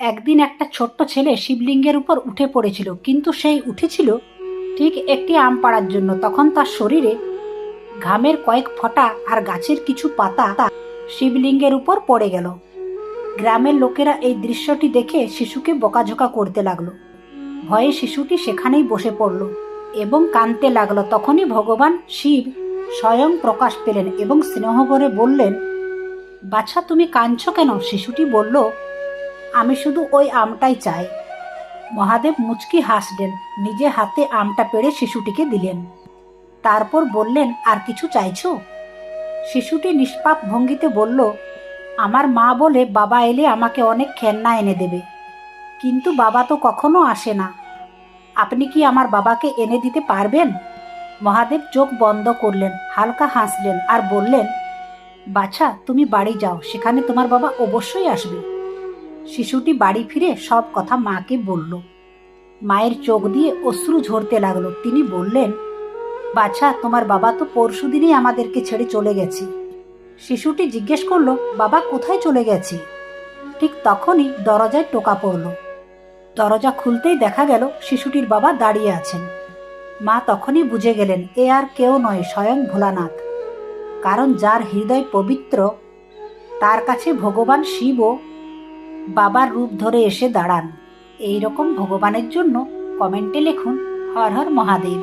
একদিন একটা ছোট্ট ছেলে শিবলিঙ্গের উপর উঠে পড়েছিল, কিন্তু সেই উঠেছিল ঠিক একটি আম পাড়ার জন্য। তখন তার শরীরে ঘামের কয়েক ফোঁটা আর গাছের কিছু পাতা শিবলিঙ্গের উপর পড়ে গেল। গ্রামের লোকেরা এই দৃশ্যটি দেখে শিশুকে বকাঝোকা করতে লাগলো। ভয়ে শিশুটি সেখানেই বসে পড়ল এবং কাঁদতে লাগলো। তখনই ভগবান শিব স্বয়ং প্রকাশ পেলেন এবং স্নেহ করে বললেন, বাছা, তুমি কাঁদছো কেন? শিশুটি বলল, আমি শুধু ওই আমটাই চাই। মহাদেব মুচকি হাসলেন, নিজে হাতে আমটা পেড়ে শিশুটিকে দিলেন। তারপর বললেন, আর কিছু চাইছো? শিশুটি নিষ্পাপ ভঙ্গিতে বলল, আমার মা বলে বাবা এলে আমাকে অনেক খেলনা এনে দেবে, কিন্তু বাবা তো কখনো আসে না। আপনি কি আমার বাবাকে এনে দিতে পারবেন? মহাদেব চোখ বন্ধ করলেন, হালকা হাসলেন আর বললেন, বাছা, তুমি বাড়ি যাও, সেখানে তোমার বাবা অবশ্যই আসবে। শিশুটি বাড়ি ফিরে সব কথা মাকে বলল। মায়ের চোখ দিয়ে অশ্রু ঝরতে লাগলো। তিনি বললেন, বাছা, তোমার বাবা তো পরশুদিনই আমাদেরকে ছেড়ে চলে গেছে। শিশুটি জিজ্ঞেস করলো, বাবা কোথায় চলে গেছে? ঠিক তখনই দরজায় টোকা পড়ল। দরজা খুলতেই দেখা গেল শিশুটির বাবা দাঁড়িয়ে আছেন। মা তখনই বুঝে গেলেন, এ আর কেউ নয়, স্বয়ং ভোলানাথ। কারণ যার হৃদয় পবিত্র, তার কাছে ভগবান শিবও বাবার রূপ ধরে এসে দাঁড়ান। এই রকম ভগবানের জন্য কমেন্টে লিখুন, হর হর মহাদেব।